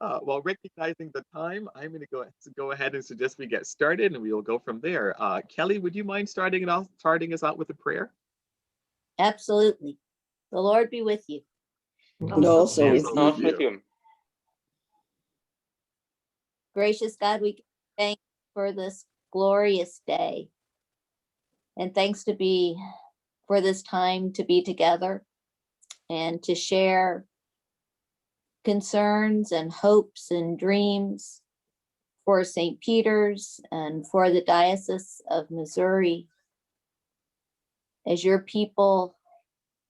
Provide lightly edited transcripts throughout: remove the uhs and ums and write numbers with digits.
While recognizing the time, I'm going to go ahead and suggest we get started, and we will go from there. Kelly, would you mind starting us out with a prayer? Absolutely. The Lord be with you. And also with Also you. with you. Gracious God, we thank you for this glorious day. And thanks for this time to be together and to share concerns and hopes and dreams for St. Peter's and for the Diocese of Missouri as your people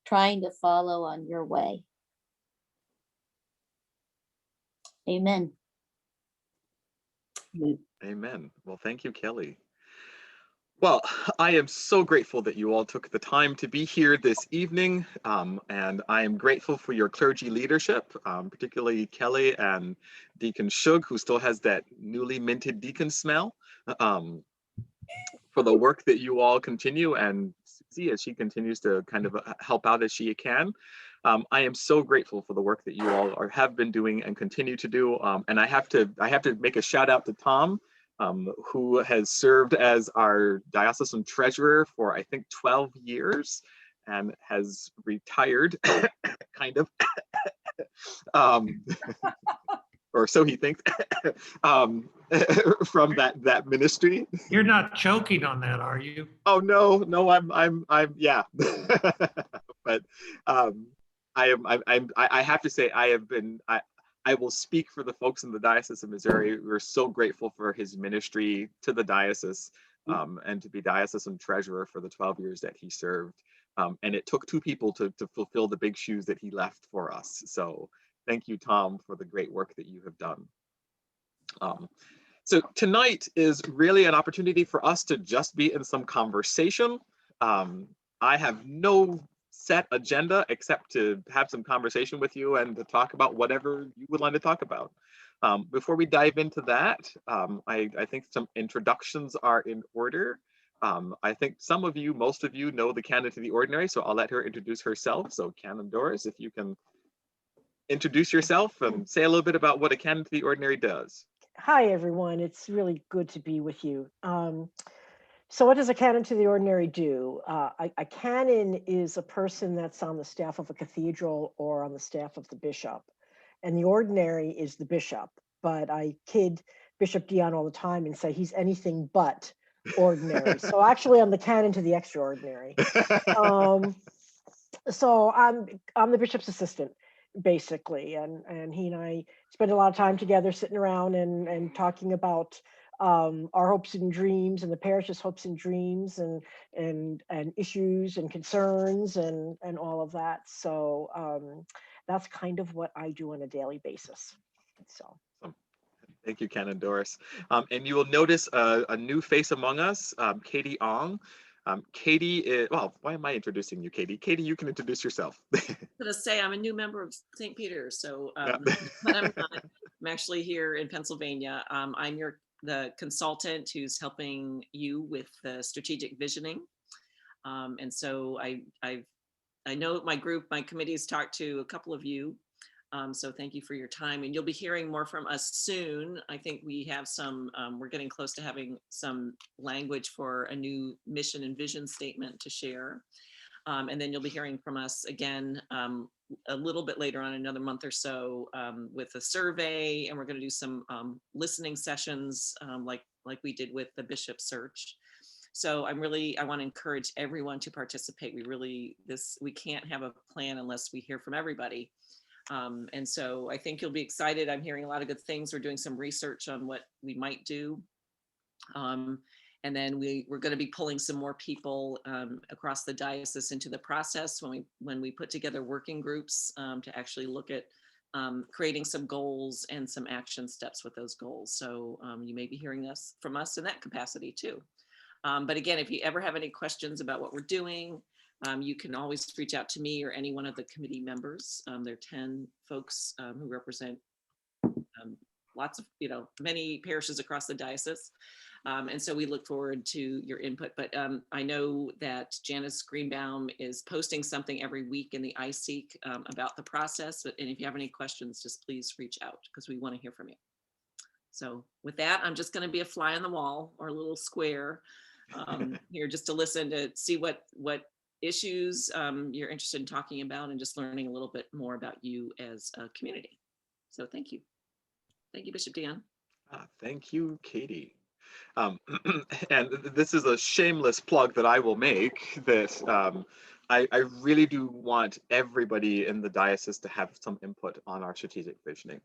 trying to follow on your way. Amen. Amen. Well, thank you, Kelly. Well, I am so grateful that you all took the time to be here this evening, and I am grateful for your clergy leadership, particularly Kelly and Deacon Shug, who still has that newly minted deacon smell, for the work that you all continue, and Susie, as she continues to kind of help out as she can. I am so grateful for the work that you all have been doing and continue to do, and I have to make a shout out to Tom, who has served as our diocesan treasurer for, I think, 12 years and has retired, kind of, or so he thinks, from that ministry. You're not choking on that, are you? Oh, no, I'm, yeah. But I have to say, I will speak for the folks in the Diocese of Missouri. We're so grateful for his ministry to the diocese, and to be diocesan treasurer for the 12 years that he served. And it took two people to fulfill the big shoes that he left for us. So thank you, Tom, for the great work that you have done. So tonight is really an opportunity for us to just be in some conversation. I have no set agenda except to have some conversation with you and to talk about whatever you would like to talk about. Before we dive into that, I think some introductions are in order. I think most of you know the Canon to the Ordinary, so I'll let her introduce herself. So Canon Doris, if you can introduce yourself and say a little bit about what a Canon to the Ordinary does. Hi, everyone. It's really good to be with you. So what does a canon to the ordinary do? A canon is a person that's on the staff of a cathedral or on the staff of the bishop. And the ordinary is the bishop. But I kid Bishop Deon all the time and say he's anything but ordinary. So actually I'm the canon to the extraordinary. So I'm the bishop's assistant, basically. And he and I spend a lot of time together sitting around and talking about our hopes and dreams and the parish's hopes and dreams and issues and concerns and all of that. So that's kind of what I do on a daily basis. So. Thank you, Canon Doris. And you will notice a new face among us, Katie Ong. Katie is, well, why am I introducing you, Katie? Katie, you can introduce yourself. I'm going to say I'm a new member of St. Peter's, so but I'm not. I'm actually here in Pennsylvania. I'm the consultant who's helping you with the strategic visioning. And so I know my committee has talked to a couple of you. So thank you for your time, and you'll be hearing more from us soon. I think we have we're getting close to having some language for a new mission and vision statement to share. And then you'll be hearing from us again a little bit later on, another month or so, with a survey, and we're going to do some listening sessions like we did with the bishop search. So I want to encourage everyone to participate. We can't have a plan unless we hear from everybody. And so I think you'll be excited. I'm hearing a lot of good things. We're doing some research on what we might do. And then we're going to be pulling some more people across the diocese into the process when we put together working groups to actually look at creating some goals and some action steps with those goals. So you may be hearing this from us in that capacity too. But again, if you ever have any questions about what we're doing, you can always reach out to me or any one of the committee members. There are 10 folks who represent lots of, many parishes across the diocese. And so we look forward to your input. But I know that Janice Greenbaum is posting something every week in the iSeek about the process. And if you have any questions, just please reach out because we want to hear from you. So with that, I'm just going to be a fly on the wall or a little square here just to listen to see what issues you're interested in talking about and just learning a little bit more about you as a community. So thank you. Thank you, Bishop Deon. Thank you, Katie. And this is a shameless plug that I will make that I really do want everybody in the diocese to have some input on our strategic visioning.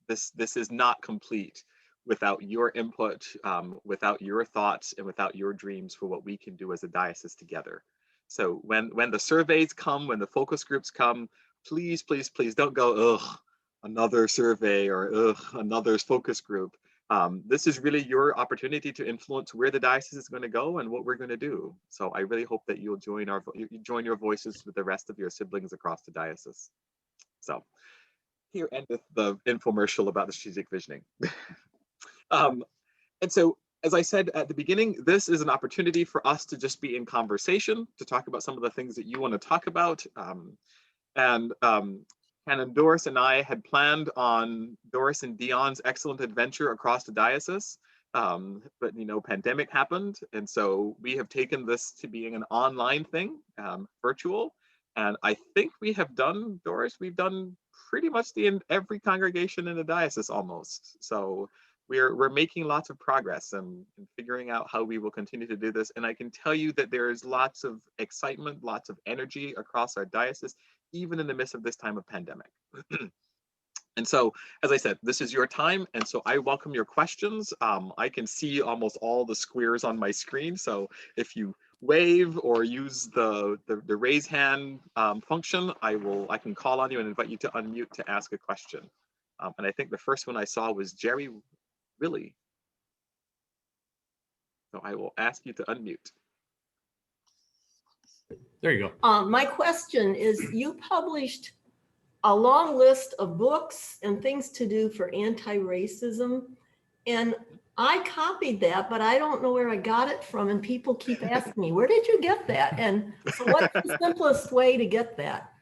This is not complete without your input, without your thoughts, and without your dreams for what we can do as a diocese together. So when the surveys come, when the focus groups come, please, please, please don't go, ugh, another survey or ugh, another focus group. This is really your opportunity to influence where the diocese is going to go and what we're going to do. So I really hope that you'll join your voices with the rest of your siblings across the diocese. So here endeth the infomercial about the strategic visioning. And so, as I said at the beginning, this is an opportunity for us to just be in conversation, to talk about some of the things that you want to talk about. Canon Doris and I had planned on Doris and Deon's excellent adventure across the diocese, but pandemic happened, and so we have taken this to being an online thing, virtual. And I think we have done, Doris, we've done pretty much every congregation in the diocese almost. So we're making lots of progress and figuring out how we will continue to do this. And I can tell you that there is lots of excitement, lots of energy across our diocese, even in the midst of this time of pandemic. And so, as I said, this is your time. And so I welcome your questions. I can see almost all the squares on my screen. So if you wave or use the raise hand function, I can call on you and invite you to unmute to ask a question. And I think the first one I saw was Jerry Willie. So I will ask you to unmute. There you go. My question is, you published a long list of books and things to do for anti-racism, and I copied that, but I don't know where I got it from, and people keep asking me, where did you get that? And so what's the simplest way to get that?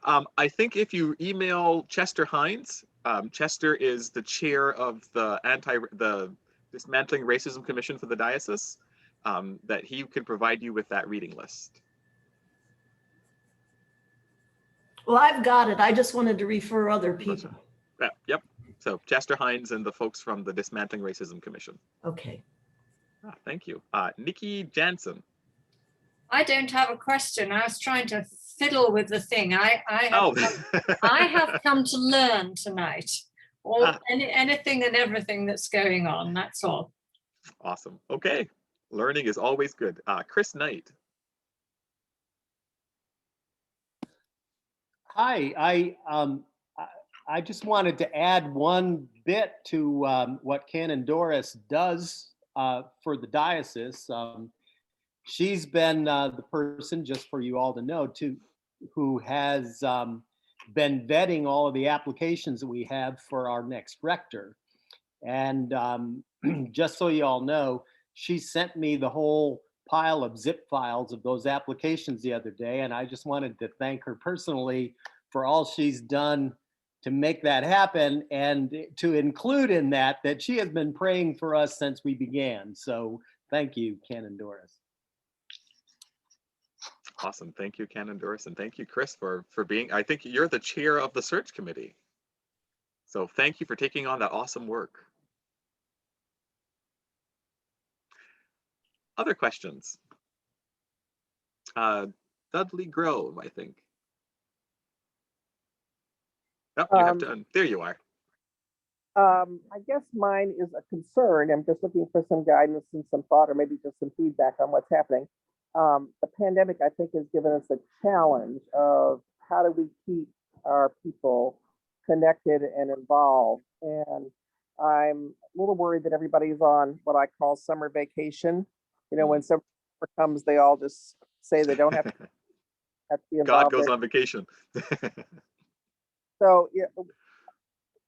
I think if you email Chester Hines, Chester is the chair of the Dismantling Racism Commission for the diocese, that he can provide you with that reading list. Well, I've got it. I just wanted to refer other people. Yep. So Chester Hines and the folks from the Dismantling Racism Commission. Okay. Thank you. Nikki Jansen. I don't have a question. I was trying to fiddle with the thing. I have come to learn tonight. Anything and everything that's going on. That's all. Awesome. Okay. Learning is always good. Chris Knight. Hi, I just wanted to add one bit to what Canon Doris does for the diocese. She's been the person, just for you all to know, who has been vetting all of the applications that we have for our next rector. And just so you all know, she sent me the whole pile of zip files of those applications the other day, and I just wanted to thank her personally for all she's done to make that happen, and to include in that she has been praying for us since we began. So thank you, Canon Doris. Awesome. Thank you, Canon Doris, and thank you, Chris, for being, I think you're the chair of the search committee. So thank you for taking on that awesome work. Other questions? Dudley Grove, I think. Oh, you have to, there you are. I guess mine is a concern. I'm just looking for some guidance and some thought, or maybe just some feedback on what's happening. The pandemic, I think, has given us a challenge of how do we keep our people connected and involved. And I'm a little worried that everybody's on what I call summer vacation. You know, when summer comes, they all just say they don't have to be involved. God goes on vacation. So, yeah,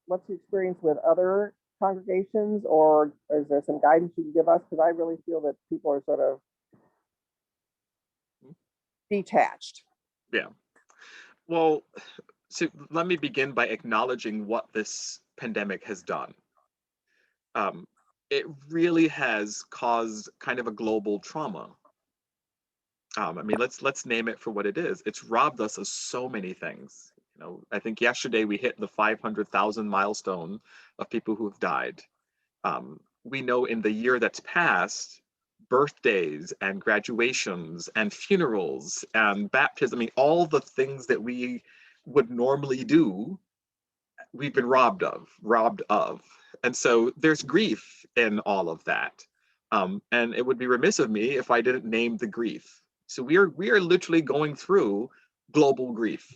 what's the experience with other congregations, or is there some guidance you can give us? Because I really feel that people are sort of detached. Yeah. Well, so let me begin by acknowledging what this pandemic has done. It really has caused kind of a global trauma. I mean, let's name it for what it is. It's robbed us of so many things. You know, I think yesterday we hit the 500,000 milestone of people who have died. We know in the year that's passed, birthdays and graduations and funerals and baptism, I mean, all the things that we would normally do, we've been robbed of. And so there's grief in all of that. And it would be remiss of me if I didn't name the grief. So we are literally going through global grief.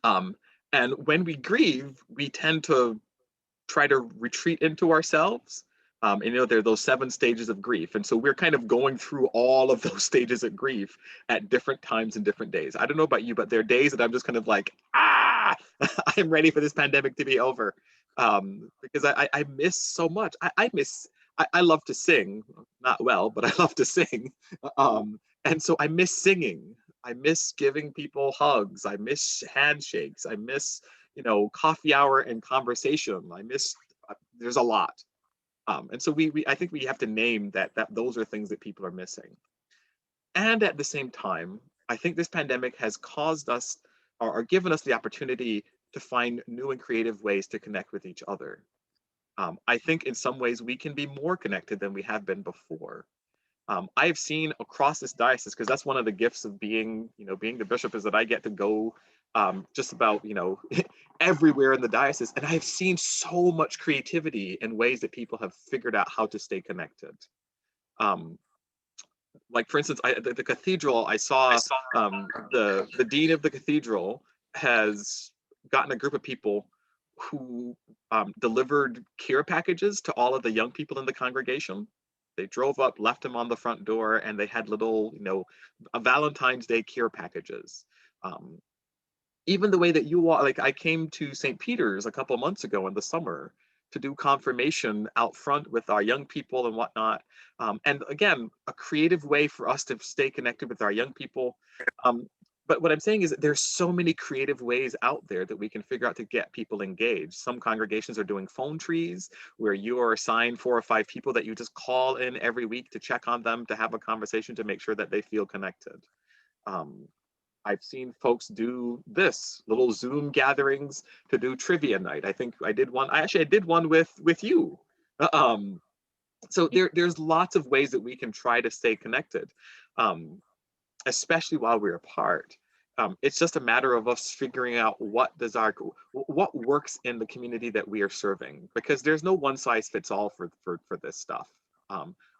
And when we grieve, we tend to try to retreat into ourselves. And you know, there are those 7 stages of grief. And so we're kind of going through all of those stages of grief at different times and different days. I don't know about you, but there are days that I'm just kind of like, I'm ready for this pandemic to be over. Because I miss so much. I love to sing, not well, but I love to sing. And so I miss singing. I miss giving people hugs. I miss handshakes. I miss, you know, coffee hour and conversation. I miss, there's a lot. And so I think we have to name that those are things that people are missing. And at the same time, I think this pandemic has caused us or given us the opportunity to find new and creative ways to connect with each other. I think in some ways we can be more connected than we have been before. I've seen across this diocese, because that's one of the gifts of being the bishop, is that I get to go just about, everywhere in the diocese. And I've seen so much creativity in ways that people have figured out how to stay connected. Like for instance, the cathedral, I saw the dean of the cathedral has gotten a group of people who delivered care packages to all of the young people in the congregation. They drove up, left them on the front door, and they had little, a Valentine's Day care packages. Even the way that you walk, like I came to St. Peter's a couple months ago in the summer to do confirmation out front with our young people and whatnot. And again, a creative way for us to stay connected with our young people. But what I'm saying is that there's so many creative ways out there that we can figure out to get people engaged. Some congregations are doing phone trees where you are assigned 4 or 5 people that you just call in every week to check on them, to have a conversation, to make sure that they feel connected. I've seen folks do this, little Zoom gatherings to do trivia night. I think I did one. I did one with you. So there's lots of ways that we can try to stay connected. Especially while we're apart. It's just a matter of us figuring out what works in the community that we are serving, because there's no one size fits all for this stuff.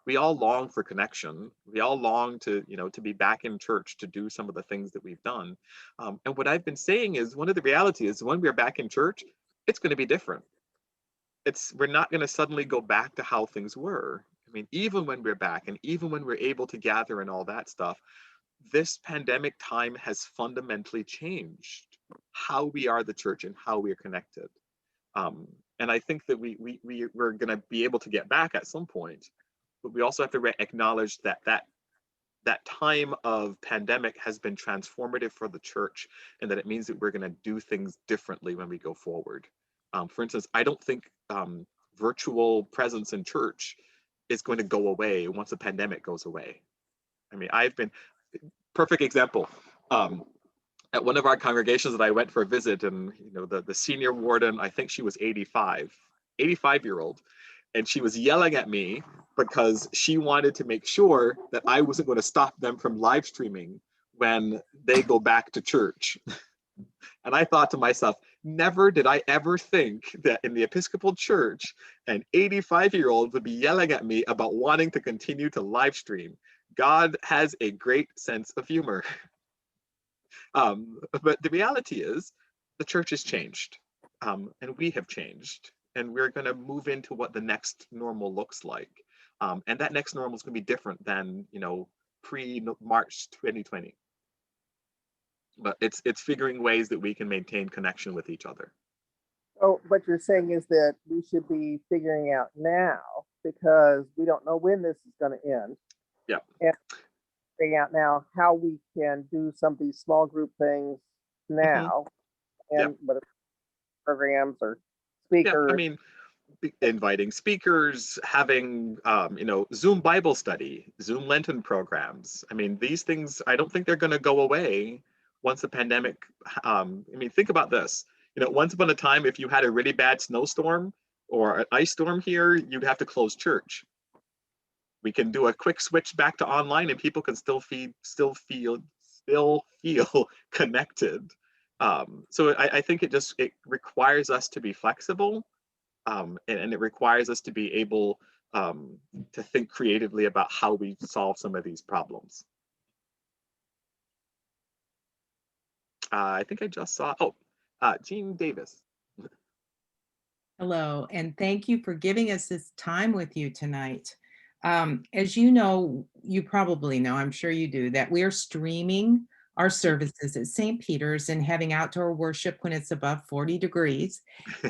We all long for connection. We all long to be back in church to do some of the things that we've done. And what I've been saying is, one of the realities is when we're back in church, it's going to be different. We're not going to suddenly go back to how things were. I mean, even when we're back and even when we're able to gather and all that stuff, this pandemic time has fundamentally changed how we are the church and how we are connected. And I think that we're going to be able to get back at some point, but we also have to acknowledge that time of pandemic has been transformative for the church, and that it means that we're going to do things differently when we go forward. For instance, I don't think virtual presence in church is going to go away once the pandemic goes away. I mean, perfect example. At one of our congregations that I went for a visit, and the senior warden, I think she was 85-year-old, and she was yelling at me because she wanted to make sure that I wasn't going to stop them from live streaming when they go back to church. And I thought to myself, never did I ever think that in the Episcopal Church, an 85-year-old would be yelling at me about wanting to continue to live stream. God has a great sense of humor. But the reality is the church has changed, and we have changed, and we're going to move into what the next normal looks like. And that next normal is going to be different than, pre-March 2020. But it's figuring ways that we can maintain connection with each other. So what you're saying is that we should be figuring out now, because we don't know when this is going to end. Yeah. And figuring out now how we can do some of these small group things now, and whether programs or speakers. Yeah, I mean, inviting speakers, having Zoom Bible study, Zoom Lenten programs. I mean, these things, I don't think they're going to go away once the pandemic. I mean, think about this. Once upon a time, if you had a really bad snowstorm or an ice storm here, you'd have to close church. We can do a quick switch back to online, and people can still feel connected. So I think it requires us to be flexible. And it requires us to be able to think creatively about how we solve some of these problems. I think I just saw, Jean Davis. Hello, and thank you for giving us this time with you tonight. As you know, you probably know, I'm sure you do, that we are streaming our services at St. Peter's and having outdoor worship when it's above 40 degrees.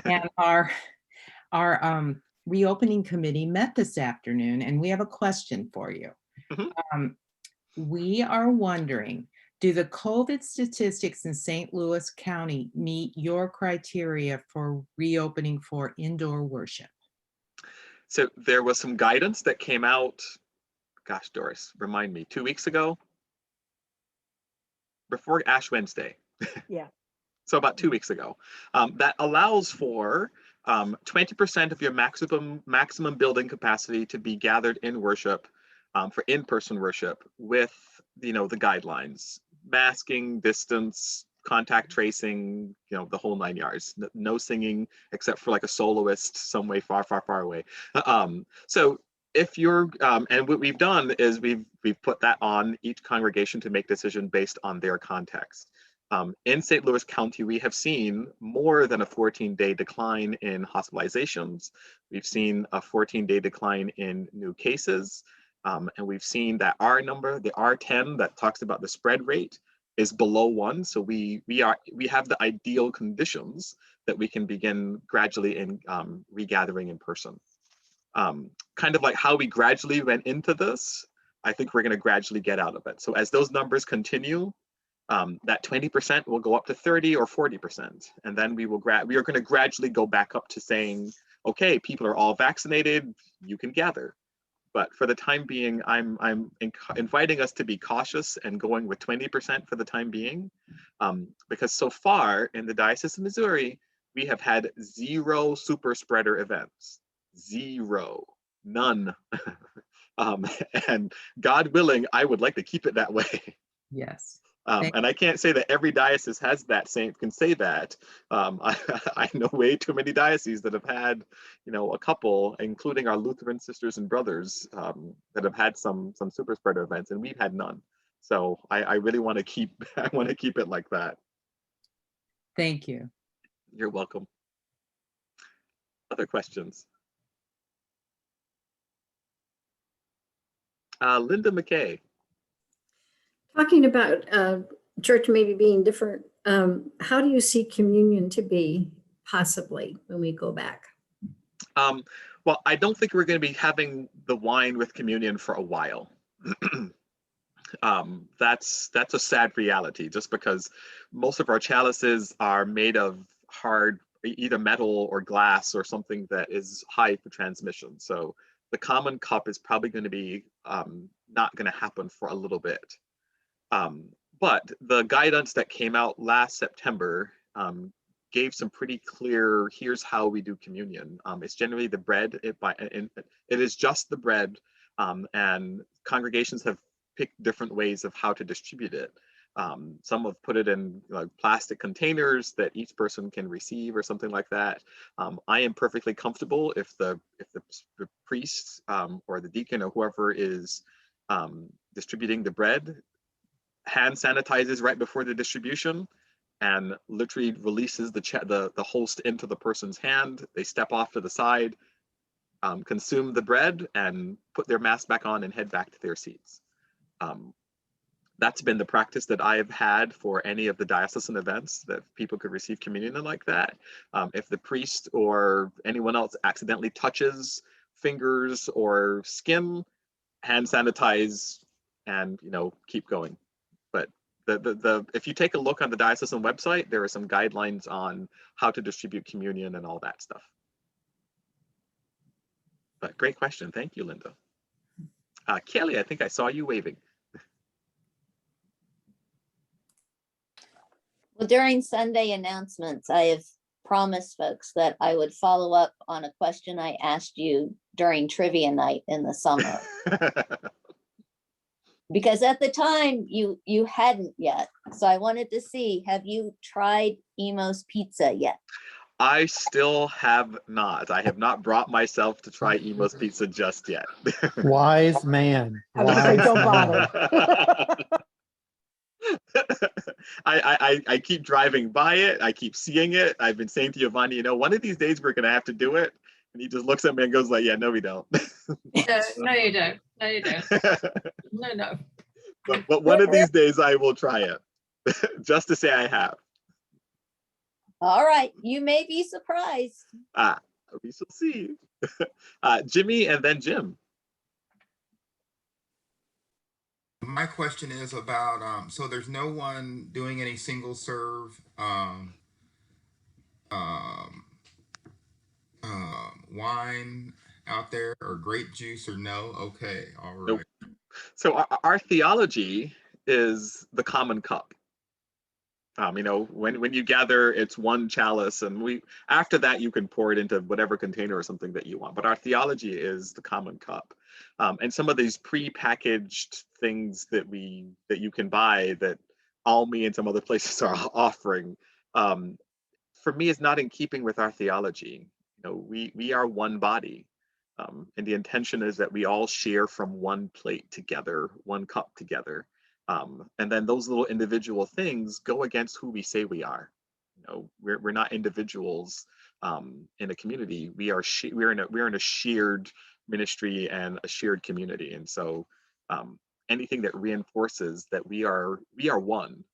And our reopening committee met this afternoon, and we have a question for you. We are wondering, do the COVID statistics in St. Louis County meet your criteria for reopening for indoor worship? So there was some guidance that came out, gosh, Doris, remind me, 2 weeks ago? Before Ash Wednesday. Yeah. So about 2 weeks ago, that allows for 20% of your maximum building capacity to be gathered in worship, for in-person worship, with the guidelines: masking, distance, contact tracing, the whole 9 yards. No singing except for like a soloist some way far away. So if you're and what we've done is we've put that on each congregation to make decision based on their context. In St. Louis County, we have seen more than a 14-day decline in hospitalizations. We've seen a 14-day decline in new cases. And we've seen that our number, the R10 that talks about the spread rate, is below 1. So we have the ideal conditions that we can begin gradually in regathering in person. Kind of like how we gradually went into this, I think we're going to gradually get out of it. So as those numbers continue, that 20% will go up to 30 or 40, and then we are going to gradually go back up to saying, okay, people are all vaccinated, you can gather. But for the time being, I'm inviting us to be cautious and going with 20% for the time being, because so far in the Diocese of Missouri, we have had 0 super spreader events, 0, none. And God willing, I would like to keep it that way. Yes. And I can't say that every diocese has that can say that. I know way too many dioceses that have had, a couple, including our Lutheran sisters and brothers, that have had some super spreader events, and we've had none. So I really want to keep it like that. Thank you. You're welcome. Other questions? Linda McKay. Talking about church maybe being different, how do you see communion to be possibly when we go back? Well, I don't think we're going to be having the wine with communion for a while. That's a sad reality, just because most of our chalices are made of hard, either metal or glass or something that is high for transmission. So the common cup is probably going to be not going to happen for a little bit. But the guidance that came out last September gave some pretty clear, here's how we do communion. It's generally the bread, it is just the bread, and congregations have picked different ways of how to distribute it. Some have put it in plastic containers that each person can receive or something like that. I am perfectly comfortable if the priest or the deacon or whoever is distributing the bread hand sanitizes right before the distribution and literally releases the host into the person's hand. They step off to the side, consume the bread, and put their mask back on and head back to their seats. That's been the practice that I have had for any of the diocesan events, that people could receive communion like that. If the priest or anyone else accidentally touches fingers or skin, hand sanitize and, keep going. But if you take a look on the diocesan website, there are some guidelines on how to distribute communion and all that stuff. But great question. Thank you, Linda. Kelly, I think I saw you waving. Well, during Sunday announcements, I have promised folks that I would follow up on a question I asked you during trivia night in the summer. Because at the time you hadn't yet. So I wanted to see, have you tried Emo's Pizza yet? I still have not. I have not brought myself to try Emo's Pizza just yet. Wise man. I would say don't bother. I keep driving by it. I keep seeing it. I've been saying to Giovanni, one of these days we're going to have to do it. And he just looks at me and goes like, yeah, no, we don't. No, you don't. No, you don't. No. But one of these days I will try it just to say I have. All right, you may be surprised. We shall see. Jimmy and then Jim. My question is about, so there's no one doing any single serve wine out there, or grape juice, or no? Okay, all right. Nope. So our theology is the common cup. When you gather, it's one chalice, and after that you can pour it into whatever container or something that you want. But our theology is the common cup, and some of these pre-packaged things that you can buy that Almi and some other places are offering, for me, is not in keeping with our theology. We are one body, and the intention is that we all share from one plate together, one cup together. And then those little individual things go against who we say we are. We're not individuals in a community. We're in a shared ministry and a shared community. And so anything that reinforces that we are one.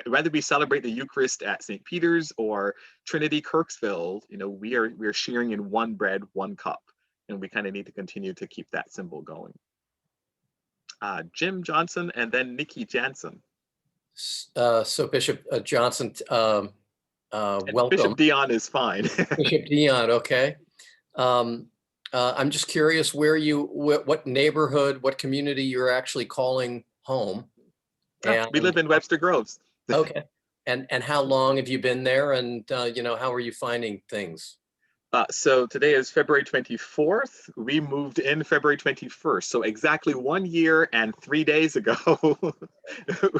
Whether we celebrate the Eucharist at St. Peter's or Trinity Kirksville, we are sharing in one bread, one cup, and we kind of need to continue to keep that symbol going. Jim Johnson and then Nikki Jansen. So Bishop Johnson, welcome. Bishop Deon is fine. Bishop Deon, okay. I'm just curious what neighborhood, what community you're actually calling home. And, we live in Webster Groves. Okay. And how long have you been there? And how are you finding things? So today is February 24th. We moved in February 21st. So exactly 1 year and 3 days ago,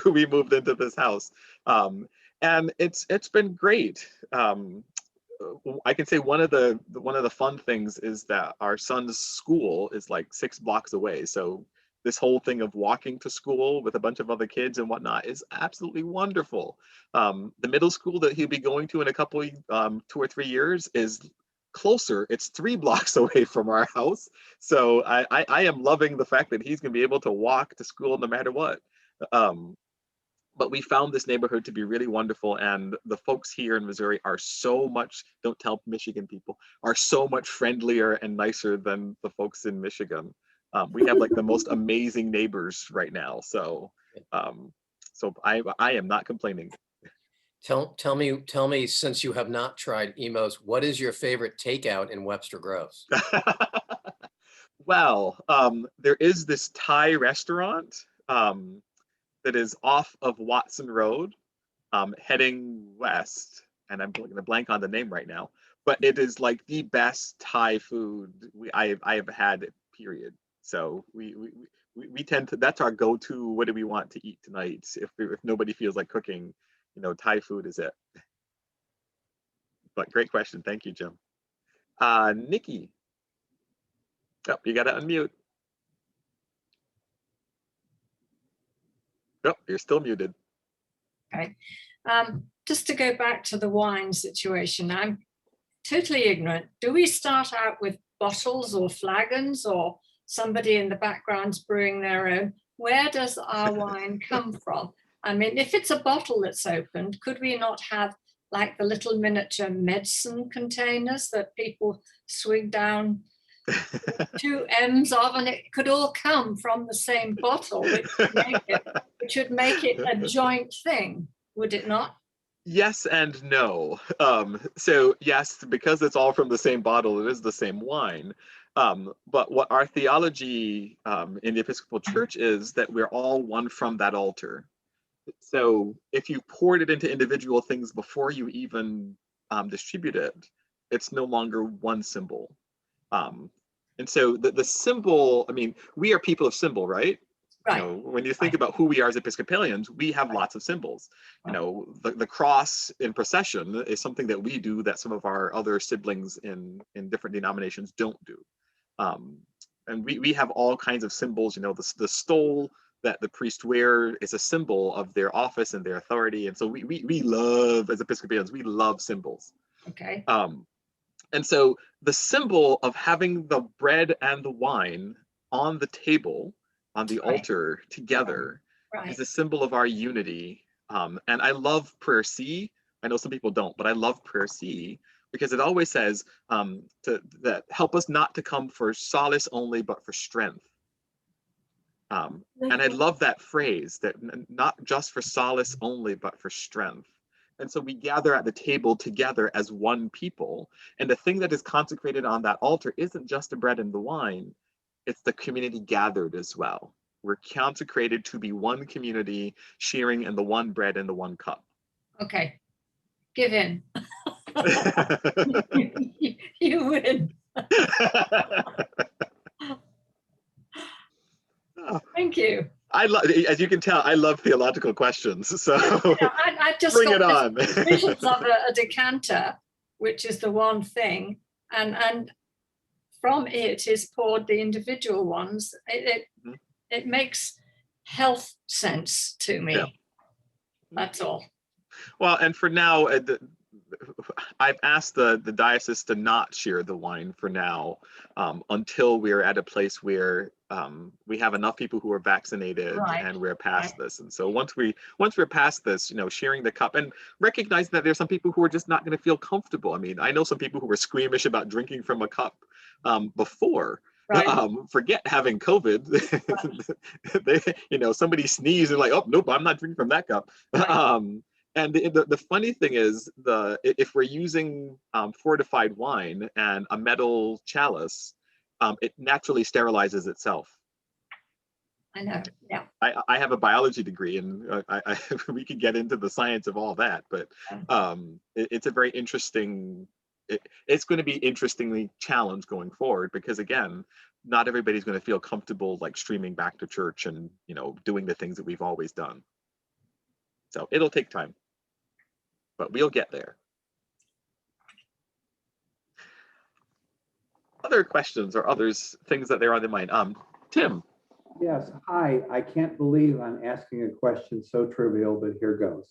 we moved into this house. And it's been great. I can say one of the fun things is that our son's school is like 6 blocks away. So this whole thing of walking to school with a bunch of other kids and whatnot is absolutely wonderful. The middle school that he'll be going to in a couple, 2 or 3 years is closer. It's 3 blocks away from our house. So I am loving the fact that he's going to be able to walk to school no matter what. But we found this neighborhood to be really wonderful, and the folks here in Missouri are so much, don't tell Michigan people, are so much friendlier and nicer than the folks in Michigan. We have like the most amazing neighbors right now. So I am not complaining. Tell me, since you have not tried Emo's, what is your favorite takeout in Webster Groves? Well, there is this Thai restaurant that is off of Watson Road, heading west, and I'm going to blank on the name right now, but it is like the best Thai food I have had, period. So we tend to, that's our go-to, what do we want to eat tonight? If nobody feels like cooking, Thai food is it. But great question. Thank you, Jim. Nikki. Oh, you got to unmute. Oh, you're still muted. Okay. Just to go back to the wine situation, I'm totally ignorant. Do we start out with bottles or flagons, or somebody in the background's brewing their own? where does our wine come from? I mean, if it's a bottle that's opened, could we not have like the little miniature medicine containers that people swig down 2 M's of, and it could all come from the same bottle, which would make it a joint thing, would it not? Yes and no. So yes, because it's all from the same bottle, it is the same wine. But what our theology in the Episcopal Church is that we're all one from that altar. So if you poured it into individual things before you even distribute it, it's no longer one symbol. And so the symbol, I mean, we are people of symbol, right? Right. You know, when you think about who we are as Episcopalians, we have lots of symbols. You know, the cross in procession is something that we do that some of our other siblings in different denominations don't do. And we have all kinds of symbols. You know, the stole that the priest wear is a symbol of their office and their authority. And so we love, as Episcopalians, we love symbols. Okay. And so the symbol of having the bread and the wine on the table, on the altar together, is a symbol of our unity. And I love prayer C. I know some people don't, but I love prayer C because it always says that help us not to come for solace only, but for strength. And I love that phrase, that not just for solace only, but for strength. And so we gather at the table together as one people. And the thing that is consecrated on that altar isn't just the bread and the wine, it's the community gathered as well. We're consecrated to be one community, sharing in the one bread and the one cup. Okay, give in. You win. Thank you. I love, as you can tell, I love theological questions. So I just bring got it on. visions of a decanter, which is the one thing, and from it is poured the individual ones. It makes health sense to me. Yeah. That's all. Well, and for now, I've asked the diocese to not share the wine for now, until we're at a place where we have enough people who are vaccinated and we're past this. And so once we're past this, you know, sharing the cup and recognizing that there's some people who are just not going to feel comfortable. I mean, I know some people who were squeamish about drinking from a cup before. Forget having COVID. They, you know, somebody sneezed and like, oh nope, I'm not drinking from that cup. And the funny thing is, if we're using fortified wine and a metal chalice, it naturally sterilizes itself. I know, yeah. I have a biology degree, and we could get into the science of all that, but it's a very interesting, it's going to be interestingly challenged going forward, because again, not everybody's going to feel comfortable like streaming back to church and, you know, doing the things that we've always done. So it'll take time, but we'll get there. Other questions or things that they're on their mind? Tim. Yes, hi. I can't believe I'm asking a question so trivial, but here goes.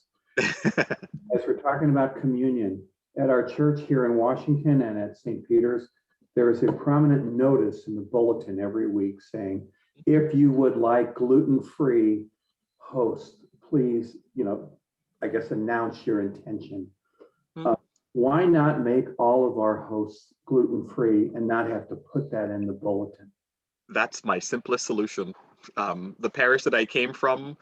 As we're talking about communion, at our church here in Washington and at St. Peter's, there is a prominent notice in the bulletin every week saying, if you would like gluten-free host, please, you know, I guess announce your intention. Why not make all of our hosts gluten-free and not have to put that in the bulletin? That's my simplest solution. The parish that I came from,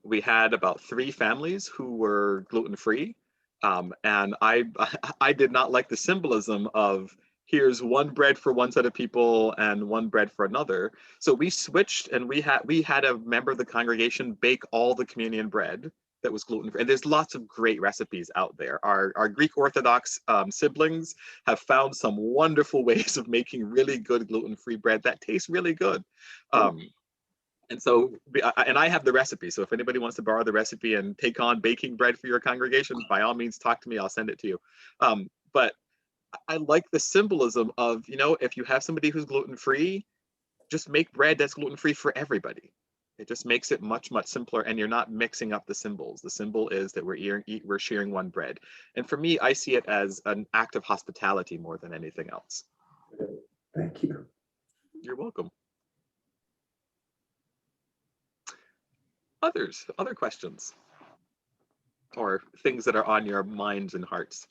we had about 3 families who were gluten-free. And I did not like the symbolism of here's one bread for one set of people and one bread for another. So we switched, and we had a member of the congregation bake all the communion bread that was gluten-free. And there's lots of great recipes out there. Our Greek Orthodox siblings have found some wonderful ways of making really good gluten-free bread that tastes really good. And so, and I have the recipe. So if anybody wants to borrow the recipe and take on baking bread for your congregation, by all means, talk to me. I'll send it to you. But I like the symbolism of, you know, if you have somebody who's gluten-free, just make bread that's gluten-free for everybody. It just makes it much, much simpler, and you're not mixing up the symbols. The symbol is that we're sharing one bread. And for me, I see it as an act of hospitality more than anything else. Thank you. You're welcome. other questions or things that are on your minds and hearts?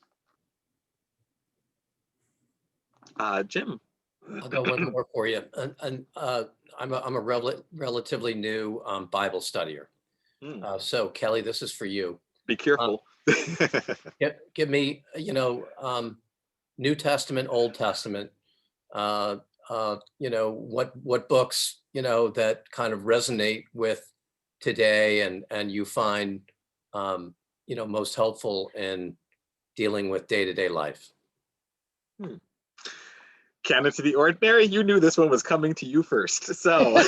Jim. I'll go one more for you. And I'm a relatively new Bible studier. So Kelly, this is for you. Be careful. Give me, New Testament, Old Testament, what books, that kind of resonate with today and you find, most helpful in dealing with day-to-day life. Canon to the Ordinary, you knew this one was coming to you first, so.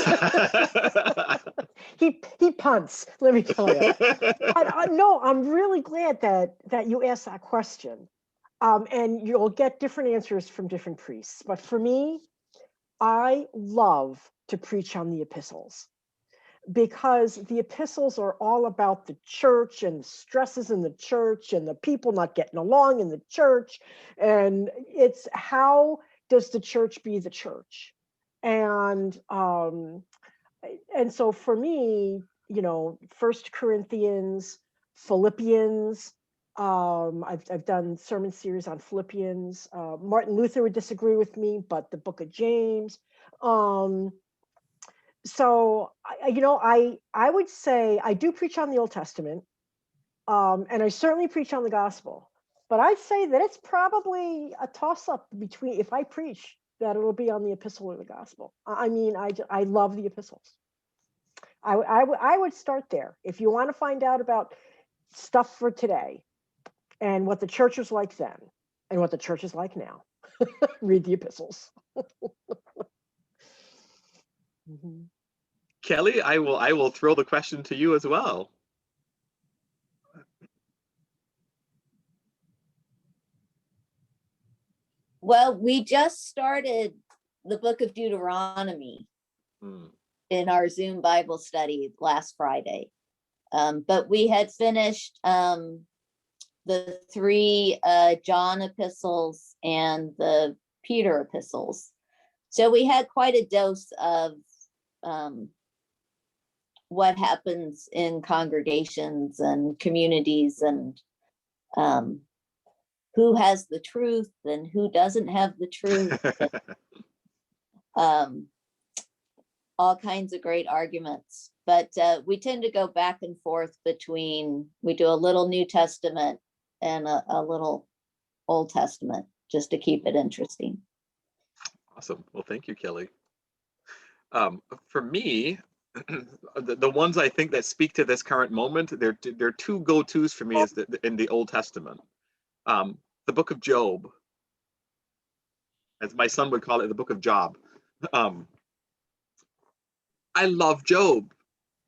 he punts, let me tell you. But no, I'm really glad that you asked that question. And you'll get different answers from different priests. But for me, I love to preach on the epistles because the epistles are all about the church and stresses in the church and the people not getting along in the church. And it's how does the church be the church? And so for me, 1 Corinthians, Philippians, I've done sermon series on Philippians. Martin Luther would disagree with me, but the book of James. So I would say I do preach on the Old Testament, and I certainly preach on the gospel. But I'd say that it's probably a toss-up between, if I preach, that it'll be on the epistle or the gospel. I mean, I love the epistles. I would start there. If you want to find out about stuff for today and what the church was like then and what the church is like now, read the epistles. Kelly, I will throw the question to you as well. Well, we just started the book of Deuteronomy in our Zoom Bible study last Friday. But we had finished the 3 John epistles and the Peter epistles. So we had quite a dose of what happens in congregations and communities and who has the truth and who doesn't have the truth. All kinds of great arguments. But we tend to go back and forth between, we do a little New Testament and a little Old Testament just to keep it interesting. Awesome. Well, thank you, Kelly. For me, the ones I think that speak to this current moment, there are 2 go-tos for me in the Old Testament. The book of Job, as my son would call it, the book of Job. I love Job.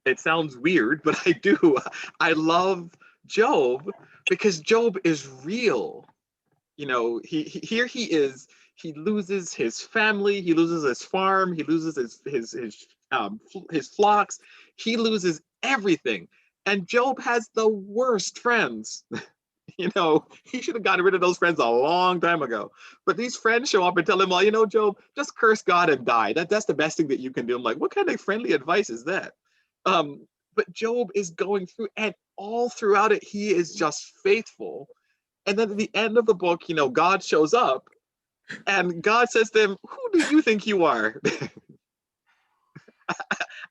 It sounds weird, but I do. I love Job because Job is real. Here he is. He loses his family. He loses his farm. He loses his flocks. He loses everything. And Job has the worst friends. He should have gotten rid of those friends a long time ago. But these friends show up and tell him, well, Job, just curse God and die. That's the best thing that you can do. I'm like, what kind of friendly advice is that? But Job is going through, and all throughout it, he is just faithful. And then at the end of the book, God shows up and God says to him, who do you think you are?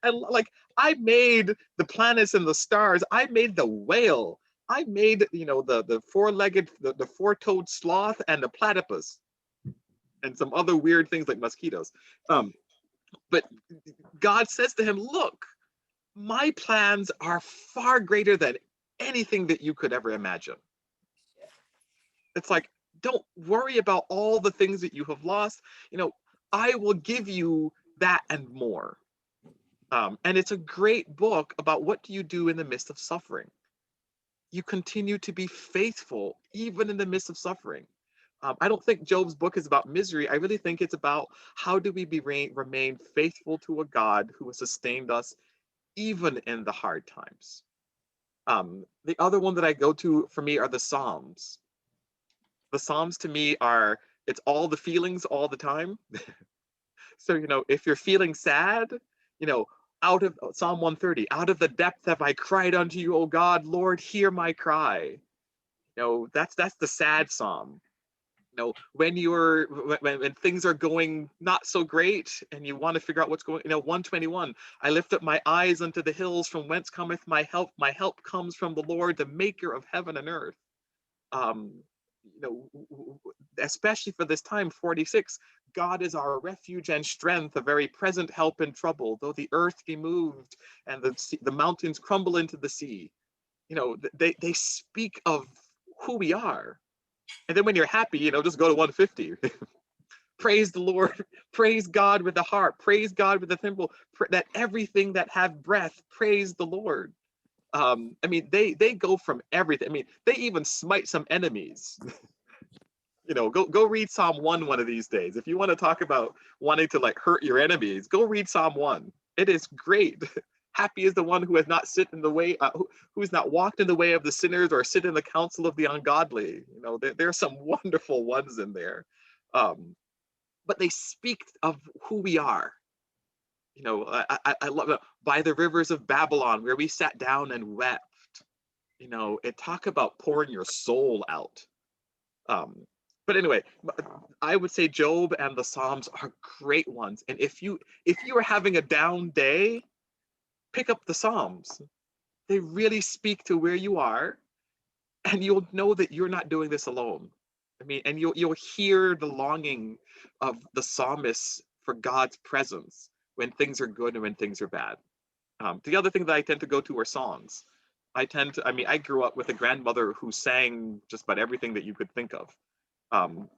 I made the planets and the stars. I made the whale. I made, the 4-legged, the 4-toed sloth and the platypus and some other weird things like mosquitoes. But God says to him, look, my plans are far greater than anything that you could ever imagine. It's like, don't worry about all the things that you have lost. I will give you that and more. And it's a great book about what do you do in the midst of suffering. You continue to be faithful even in the midst of suffering. I don't think Job's book is about misery. I really think it's about how do we remain faithful to a God who has sustained us even in the hard times. The other one that I go to for me are the Psalms. The Psalms to me it's all the feelings all the time. So, if you're feeling sad, Out of Psalm 130, out of the depth have I cried unto you, O God, Lord, hear my cry. That's the sad psalm. When things are going not so great and you want to figure out what's going, 121, I lift up my eyes unto the hills, from whence cometh my help. My help comes from the Lord, the maker of heaven and earth. Especially for this time, 46, God is our refuge and strength, a very present help in trouble, though the earth be moved and the mountains crumble into the sea. They speak of who we are. And then when you're happy, just go to 150. Praise the Lord, praise God with the harp, praise God with the thimble, that everything that have breath, praise the Lord. They go from everything. They even smite some enemies. Go read Psalm 1 one of these days. If you want to talk about wanting to hurt your enemies, go read Psalm 1. It is great. Happy is the one who has not sit in the way, who has not walked in the way of the sinners or sit in the counsel of the ungodly. There are some wonderful ones in there. But they speak of who we are. I love it. By the rivers of Babylon, where we sat down and wept. It talk about pouring your soul out. But anyway, I would say Job and the Psalms are great ones. And if you are having a down day, pick up the Psalms. They really speak to where you are, and you'll know that you're not doing this alone. And you'll hear the longing of the psalmists for God's presence when things are good and when things are bad. The other thing that I tend to go to are songs. I grew up with a grandmother who sang just about everything that you could think of.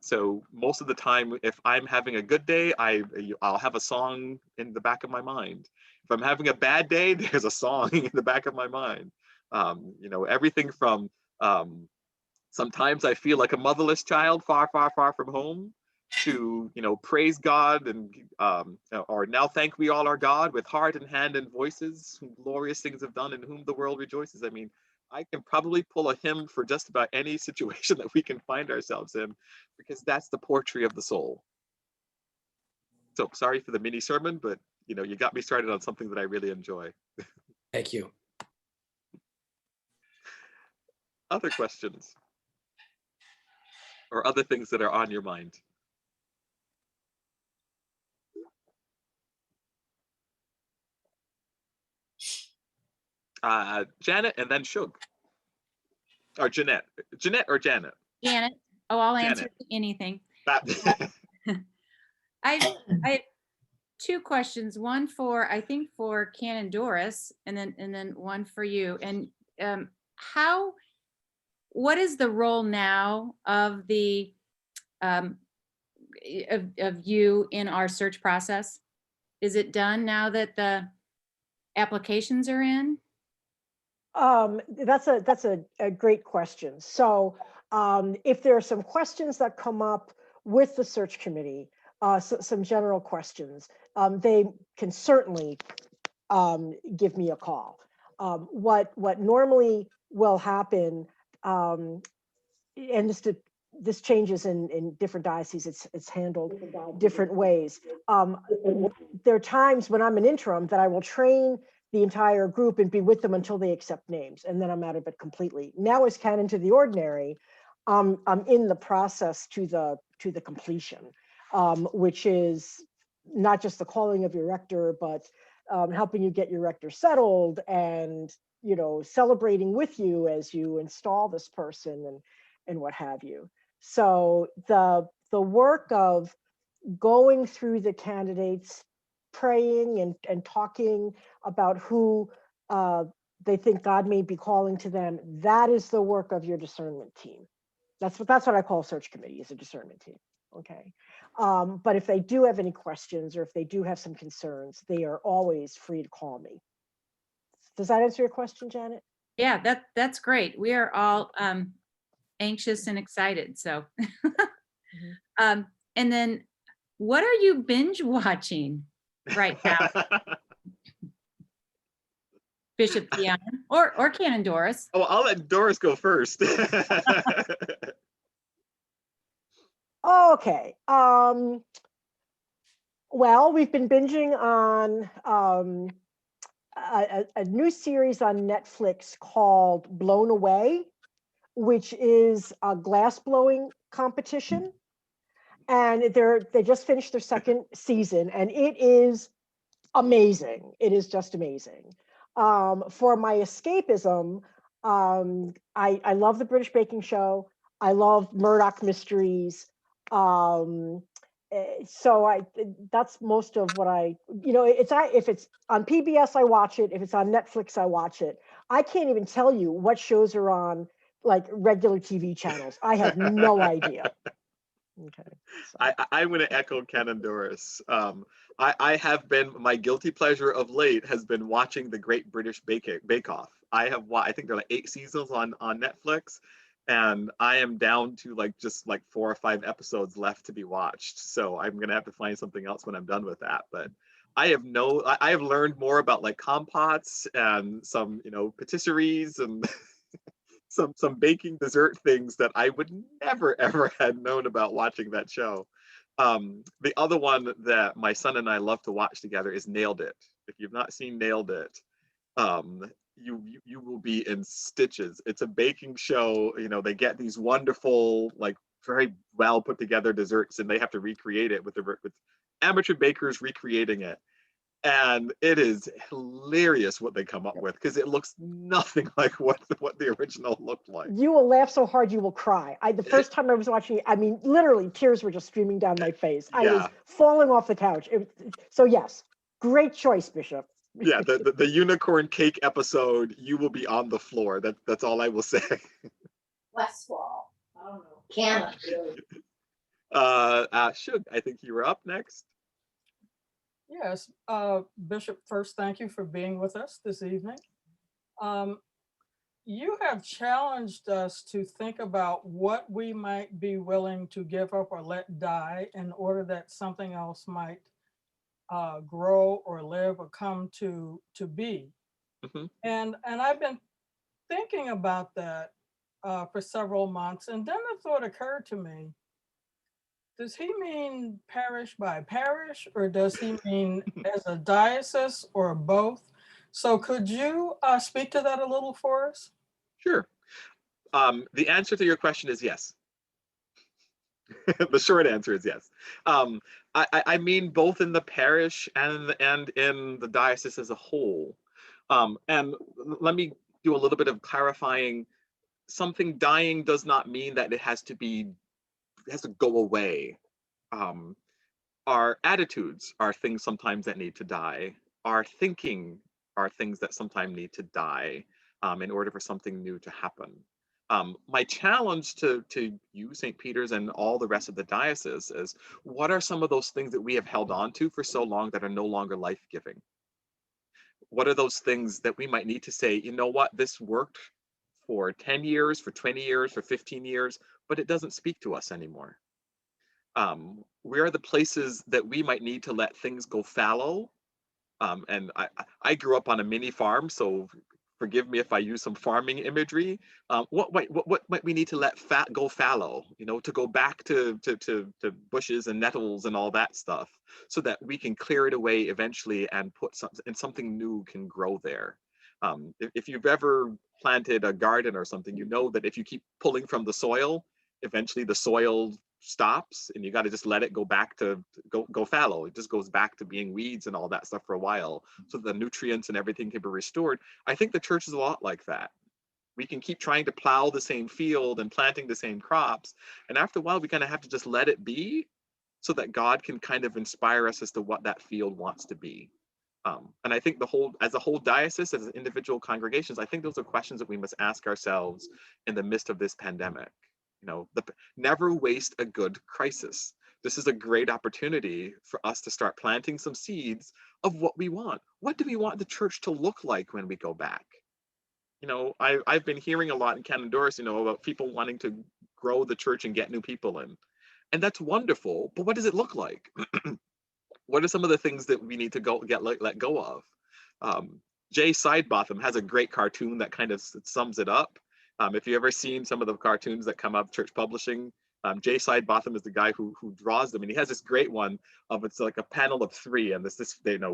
So most of the time, if I'm having a good day, I'll have a song in the back of my mind. If I'm having a bad day, there's a song in the back of my mind. Everything from sometimes I feel like a motherless child, far, far, far from home, to praise God and or now thank we all our God with heart and hand and voices, whom glorious things have done, in whom the world rejoices. I can probably pull a hymn for just about any situation that we can find ourselves in, because that's the poetry of the soul. So sorry for the mini sermon, but you got me started on something that I really enjoy. Thank you. Other questions? Or other things that are on your mind? Janet and then Shug. Or Jeanette. Jeanette or Janet? Janet. Oh, I'll Janet. answer anything. I have two questions. One I think for Canon Doris, and then one for you. And what is the role now of the of you in our search process? Is it done now that the applications are in? That's a great question. So if there are some questions that come up with the search committee, some general questions, they can certainly give me a call. What normally will happen, and this changes in different dioceses, it's handled different ways. There are times when I'm an interim that I will train the entire group and be with them until they accept names, and then I'm out of it completely. Now, as Canon to the Ordinary, I'm in the process to the completion, which is not just the calling of your rector, but helping you get your rector settled, and celebrating with you as you install this person and what have you. So the work of going through the candidates, praying and talking about who they think God may be calling to them, that is the work of your discernment team. That's what I call search committee, is a discernment team. Okay. But if they do have any questions, or if they do have some concerns, they are always free to call me. Does that answer your question, Janet? Yeah, that's great. We are all anxious and excited. So, and then what are you binge watching right now? Bishop Deon or Canon Doris? Oh, I'll let Doris go first. Okay. Well, we've been binging on a new series on Netflix called Blown Away, which is a glass blowing competition. And they just finished their second season, and it is amazing. It is just amazing. For my escapism, I love the British Baking Show. I love Murdoch Mysteries. So that's most of what if it's on PBS, I watch it. If it's on Netflix, I watch it. I can't even tell you what shows are on like regular TV channels. I have no idea. Okay. I'm going to echo Ken and Doris. I have been, my guilty pleasure of late has been watching the Great British Bake Off. I think there are like 8 seasons on Netflix, and I am down to just 4 or 5 episodes left to be watched. So I'm going to have to find something else when I'm done with that. But I have learned more about like compots and some, patisseries and some baking dessert things that I would never ever had known about watching that show. The other one that my son and I love to watch together is Nailed It. If you've not seen Nailed It, you will be in stitches. It's a baking show. They get these wonderful, very well put together desserts, and they have to recreate it with amateur bakers recreating it. And it is hilarious what they come up with, because it looks nothing like what the original looked like. You will laugh so hard you will cry. The first time I was watching it, I mean, literally tears were just streaming down my face. I was falling off the couch. So yes, great choice, Bishop. Yeah, the unicorn cake episode, you will be on the floor. That's all I will say. Westfall. I don't know. Canon. Shug, I think you were up next. Yes, Bishop, first, thank you for being with us this evening. You have challenged us to think about what we might be willing to give up or let die in order that something else might grow or live or come to be. Mm-hmm. And I've been thinking about that for several months, and then the thought occurred to me, does he mean parish by parish, or does he mean as a diocese, or both? So could you speak to that a little for us? Sure. The answer to your question is yes. The short answer is yes. I mean both in the parish and in the diocese as a whole. And let me do a little bit of clarifying. Something dying does not mean that it has to go away. Our attitudes are things sometimes that need to die. Our thinking are things that sometimes need to die in order for something new to happen. My challenge to you, St. Peter's, and all the rest of the diocese is, what are some of those things that we have held on to for so long that are no longer life-giving? What are those things that we might need to say, you know what, this worked for 10 years, for 20 years, for 15 years, but it doesn't speak to us anymore? Where are the places that we might need to let things go fallow? And I grew up on a mini farm, so forgive me if I use some farming imagery. What might we need to let go fallow? To go back to bushes and nettles and all that stuff, so that we can clear it away eventually and put something new can grow there. If you've ever planted a garden or something, you know that if you keep pulling from the soil, eventually the soil stops, and you got to just let it go back to go fallow. It just goes back to being weeds and all that stuff for a while, so the nutrients and everything can be restored. I think the church is a lot like that. We can keep trying to plow the same field and planting the same crops, and after a while we kind of have to just let it be, so that God can kind of inspire us as to what that field wants to be. And I think as a whole diocese, as individual congregations, I think those are questions that we must ask ourselves in the midst of this pandemic. Never waste a good crisis. This is a great opportunity for us to start planting some seeds of what we want. What do we want the church to look like when we go back? I've been hearing a lot in Canon Doris, about people wanting to grow the church and get new people in. And that's wonderful, but what does it look like? What are some of the things that we need to let go of? Jay Sidebotham has a great cartoon that kind of sums it up. If you've ever seen some of the cartoons that come up church publishing, Jay Sidebotham is the guy who draws them, and he has this great one of, it's like a panel of 3, and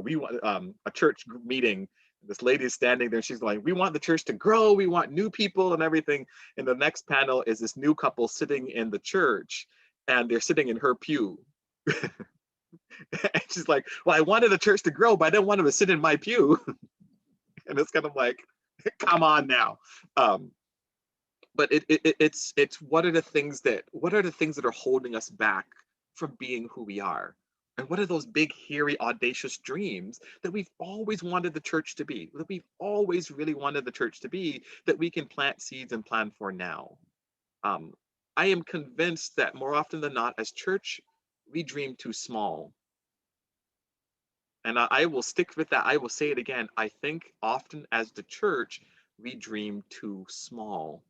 we want a church meeting This lady is standing there. She's like, we want the church to grow. We want new people and everything. And the next panel is this new couple sitting in the church, and they're sitting in her pew. And she's like, well, I wanted the church to grow, but I didn't want them to sit in my pew. And it's kind of like, come on now. But it's what are the things that are holding us back from being who we are? And what are those big, hairy, audacious dreams that we've always wanted the church to be, that we've always really wanted the church to be, that we can plant seeds and plan for now? I am convinced that more often than not, as church, we dream too small. And I will stick with that. I will say it again. I think often as the church, we dream too small.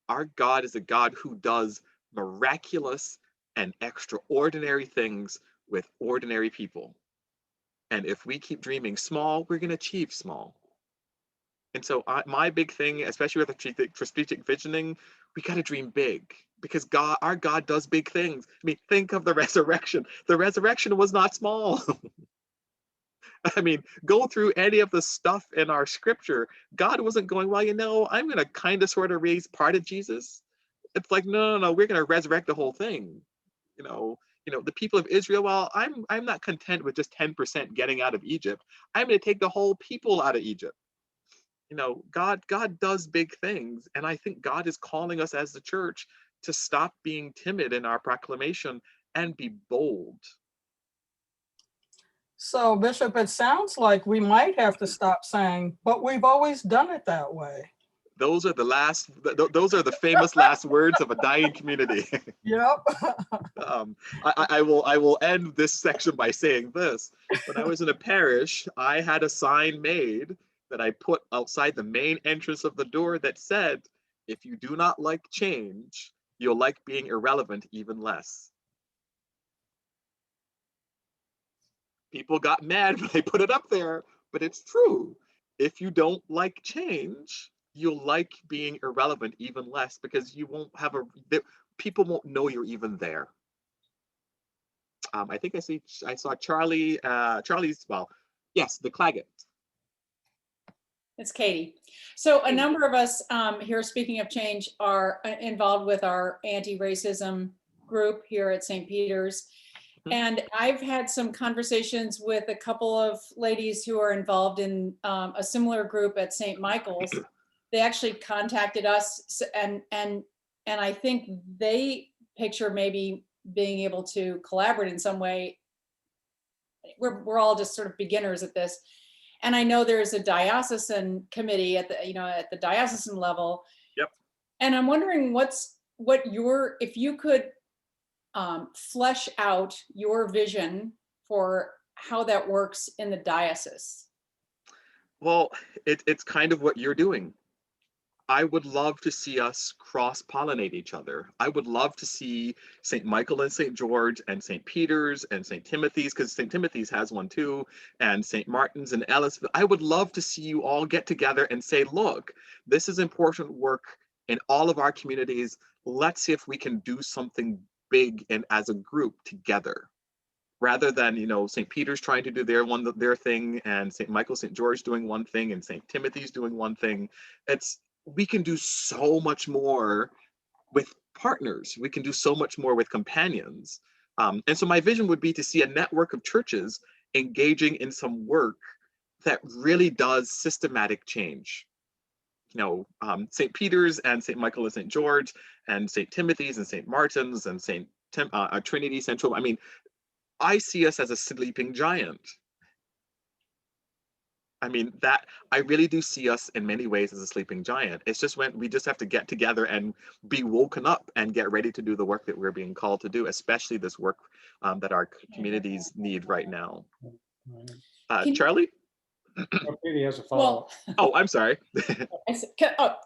Our God is a God who does miraculous and extraordinary things with ordinary people. And if we keep dreaming small, we're going to achieve small. And so my big thing, especially with the strategic visioning, we got to dream big, because our God does big things. I mean, think of the resurrection. The resurrection was not small. I mean, go through any of the stuff in our scripture. God wasn't going, well, I'm going to kind of sort of raise part of Jesus. It's like, no, we're going to resurrect the whole thing. The people of Israel, well, I'm not content with just 10% getting out of Egypt. I'm going to take the whole people out of Egypt. God does big things. And I think God is calling us as the church to stop being timid in our proclamation and be bold. So, Bishop, it sounds like we might have to stop saying, but we've always done it that way. Those are the famous last words of a dying community. Yep. I will end this section by saying this. When I was in a parish, I had a sign made that I put outside the main entrance of the door that said, if you do not like change, you'll like being irrelevant even less. People got mad when I put it up there, but it's true. If you don't like change, you'll like being irrelevant even less, because you won't have people won't know you're even there. I think I saw Charlie's, yes, the Claggett. It's Katie. So a number of us here, speaking of change, are involved with our anti-racism group here at St. Peter's. And I've had some conversations with a couple of ladies who are involved in a similar group at St. Michael's. They actually contacted us, and I think they picture maybe being able to collaborate in some way. We're all just sort of beginners at this. And I know there's a diocesan committee at the diocesan level. Yep. And I'm wondering if you could flesh out your vision for how that works in the diocese. Well, it's kind of what you're doing. I would love to see us cross-pollinate each other. I would love to see St. Michael and St. George and St. Peter's and St. Timothy's, because St. Timothy's has one too, and St. Martin's and Ellisville. I would love to see you all get together and say, look, this is important work in all of our communities. Let's see if we can do something big and as a group together, rather than St. Peter's trying to do their thing, and St. Michael, St. George doing one thing, and St. Timothy's doing one thing. We can do so much more with partners. We can do so much more with companions. And so my vision would be to see a network of churches engaging in some work that really does systematic change. St. Peter's and St. Michael and St. George and St. Timothy's and St. Martin's and St. Trinity Central. I mean, I see us as a sleeping giant. I mean, I really do see us in many ways as a sleeping giant. It's just when we just have to get together and be woken up and get ready to do the work that we're being called to do, especially this work that our communities need right now. Charlie? Katie has a follow-up. Oh, I'm sorry. No,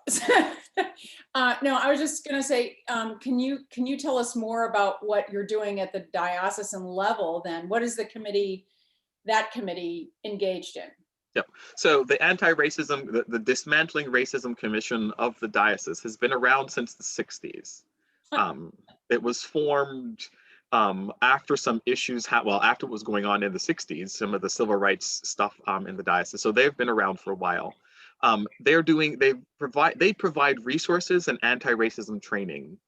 I was just going to say, can you tell us more about what you're doing at the diocesan level then? What is that committee engaged in? Yep. So the anti-racism, the Dismantling Racism Commission of the diocese has been around since the 60s. It was formed after some issues, after what was going on in the 60s, some of the civil rights stuff in the diocese. So they've been around for a while. They provide resources and anti-racism training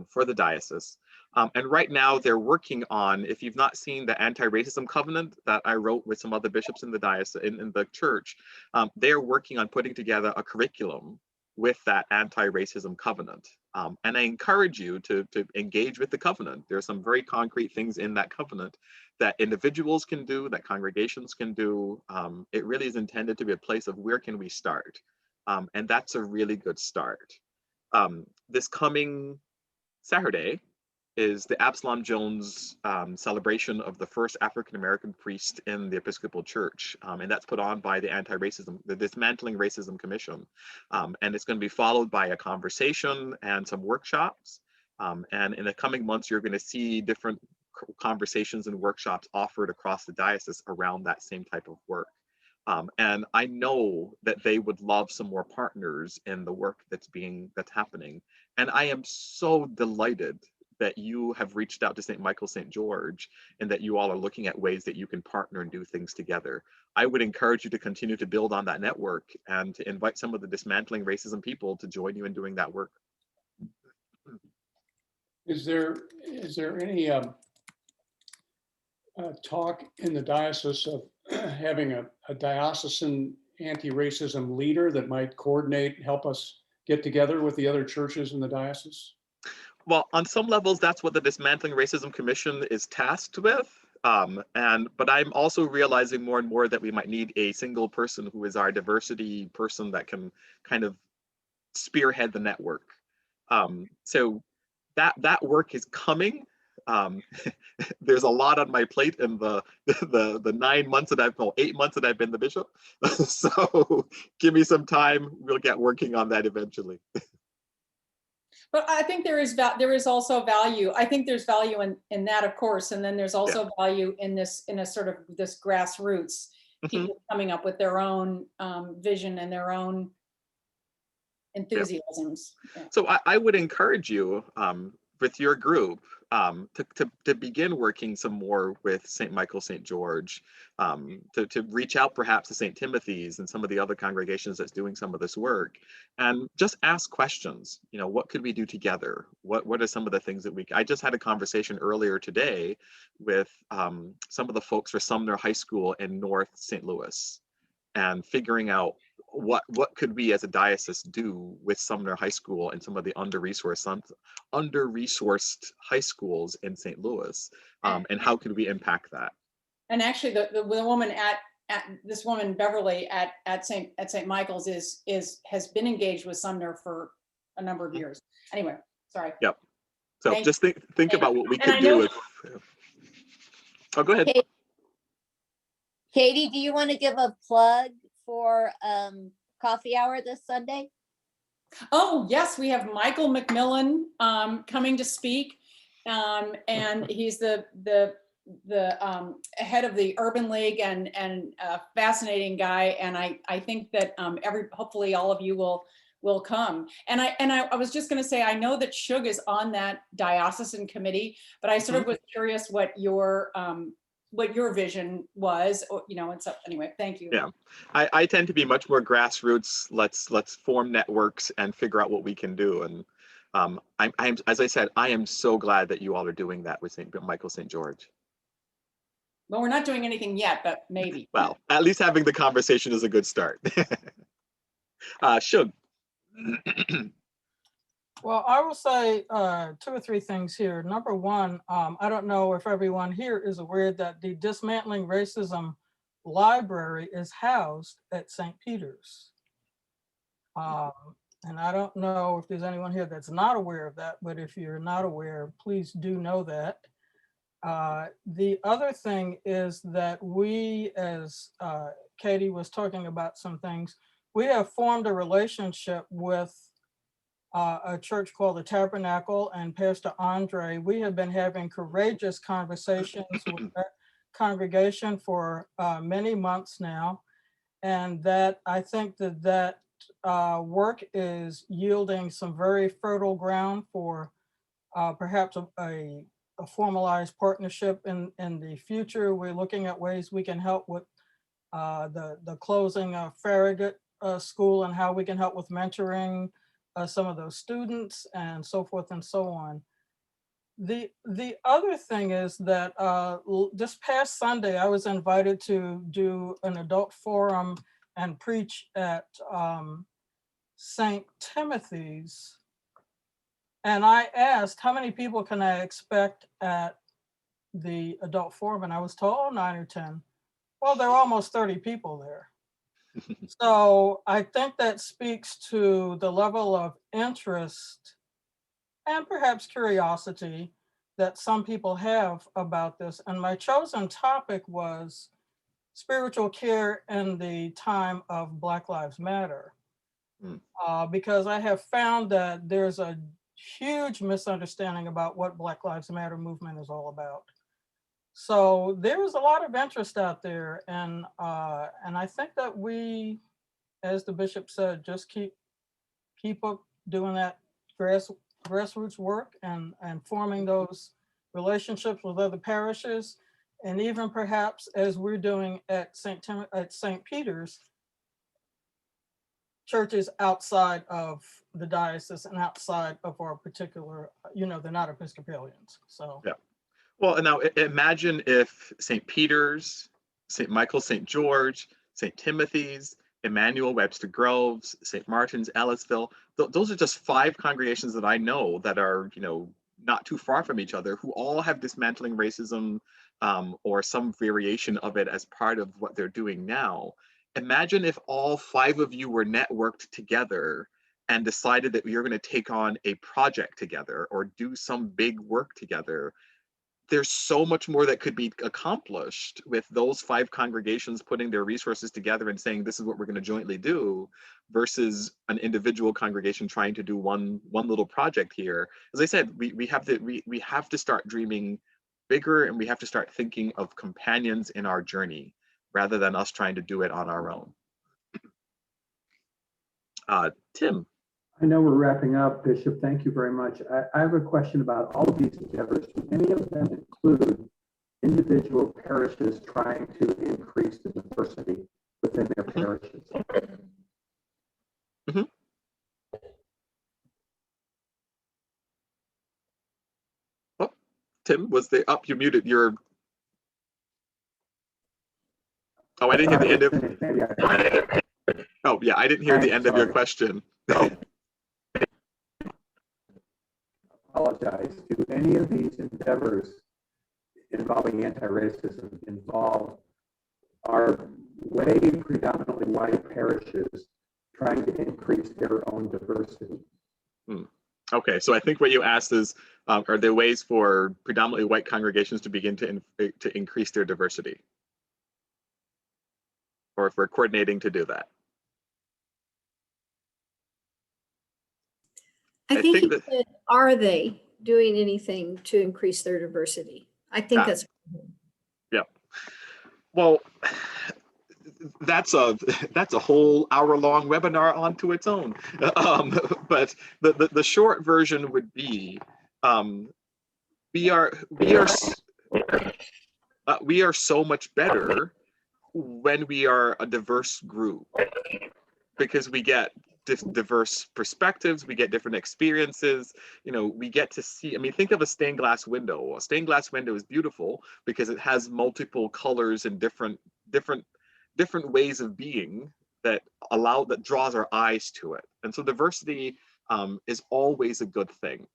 for the diocese. And right now they're working on, if you've not seen the anti-racism covenant that I wrote with some other bishops in the diocese, in the church, they're working on putting together a curriculum with that anti-racism covenant. And I encourage you to engage with the covenant. There are some very concrete things in that covenant that individuals can do, that congregations can do. It really is intended to be a place of where can we start? And that's a really good start. This coming Saturday is the Absalom Jones celebration of the first African-American priest in the Episcopal Church. And that's put on by the Dismantling Racism Commission. And it's going to be followed by a conversation and some workshops. And in the coming months, you're going to see different conversations and workshops offered across the diocese around that same type of work. And I know that they would love some more partners in the work that's happening. And I am so delighted that you have reached out to St. Michael, St. George, and that you all are looking at ways that you can partner and do things together. I would encourage you to continue to build on that network and to invite some of the Dismantling Racism people to join you in doing that work. Is there any talk in the diocese of having a diocesan anti-racism leader that might coordinate, help us get together with the other churches in the diocese? Well, on some levels, that's what the Dismantling Racism Commission is tasked with. But I'm also realizing more and more that we might need a single person who is our diversity person that can kind of spearhead the network. So that work is coming. There's a lot on my plate in the 8 months that I've been the bishop. So give me some time. We'll get working on that eventually. But I think there is also value. I think there's value in that, of course, and then there's also value in this, in a sort of this grassroots, people coming up with their own vision and their own enthusiasms. Yeah. So I would encourage you with your group to begin working some more with St. Michael, St. George, to reach out perhaps to St. Timothy's and some of the other congregations that's doing some of this work, and just ask questions. You know, what could we do together? What are some of the things that I just had a conversation earlier today with some of the folks for Sumner High School in North St. Louis, and figuring out what could we as a diocese do with Sumner High School and some of the under-resourced high schools in St. Louis, and how could we impact that? And actually, the woman this woman Beverly at St. Michael's has been engaged with Sumner for a number of years. Anyway, sorry. Yep. So just think about what we could do. Oh, go ahead. Katie, do you want to give a plug for coffee hour this Sunday? Oh, yes, we have Michael McMillan coming to speak. And he's the head of the Urban League and a fascinating guy. And I think that hopefully all of you will come. And I was just going to say, I know that Shug is on that diocesan committee, but I sort of was curious what your vision was, and so anyway, thank you. Yeah, I tend to be much more grassroots. Let's form networks and figure out what we can do. And I'm as I said, I am so glad that you all are doing that with St. Michael, St. George. Well, we're not doing anything yet, but maybe. Well, at least having the conversation is a good start. Shug. Well, I will say 2 or 3 things here. Number one, I don't know if everyone here is aware that the Dismantling Racism Library is housed at St. Peter's. And I don't know if there's anyone here that's not aware of that, but if you're not aware, please do know that. The other thing is that we, as Katie was talking about some things, we have formed a relationship with a church called the Tabernacle and Pastor Andre. We have been having courageous conversations with that congregation for many months now. And that I think that work is yielding some very fertile ground for perhaps a a formalized partnership in the future. We're looking at ways we can help with the closing of Farragut School and how we can help with mentoring some of those students and so forth and so on. The other thing is that this past Sunday, I was invited to do an adult forum and preach at St. Timothy's. And I asked, how many people can I expect at the adult forum? And I was told 9 or 10. Well, there are almost 30 people there. So I think that speaks to the level of interest and perhaps curiosity that some people have about this. And my chosen topic was spiritual care in the time of Black Lives Matter. Because I have found that there's a huge misunderstanding about what Black Lives Matter movement is all about. So there is a lot of interest out there, and I think that we, as the bishop said, just keep up doing that grassroots work and forming those relationships with other parishes, and even perhaps as we're doing at St. Peter's, churches outside of the diocese and outside of our particular, they're not Episcopalians. So yeah. Well, and now imagine if St. Peter's, St. Michael, St. George, St. Timothy's, Emmanuel, Webster Groves, St. Martin's, Ellisville, those are just 5 congregations that I know that are, not too far from each other, who all have dismantling racism or some variation of it as part of what they're doing now. Imagine if all 5 of you were networked together and decided that you're going to take on a project together or do some big work together. There's so much more that could be accomplished with those 5 congregations putting their resources together and saying, this is what we're going to jointly do, versus an individual congregation trying to do one little project here. As I said, we have to start dreaming bigger, and we have to start thinking of companions in our journey rather than us trying to do it on our own. Tim. I know we're wrapping up, Bishop. Thank you very much. I have a question about all of these endeavors. Do any of them include individual parishes trying to increase the diversity within their parishes? Mm-hmm. Oh, Tim, you muted your... Oh, I didn't hear the end of... Oh, yeah, I didn't hear the end of your question. Apologize. Do any of these endeavors involving anti-racism involve our way predominantly white parishes trying to increase their own diversity? Okay, so I think what you asked is, are there ways for predominantly white congregations to begin to increase their diversity? Or if we're coordinating to do that? I think he said, are they doing anything to increase their diversity? I think that's. Yeah. Well, that's a whole hour-long webinar onto its own. But the short version would be, we are so much better when we are a diverse group, because we get diverse perspectives, we get different experiences, we get to see, think of a stained glass window. A stained glass window is beautiful because it has multiple colors and different ways of being that draws our eyes to it. And so diversity is always a good thing.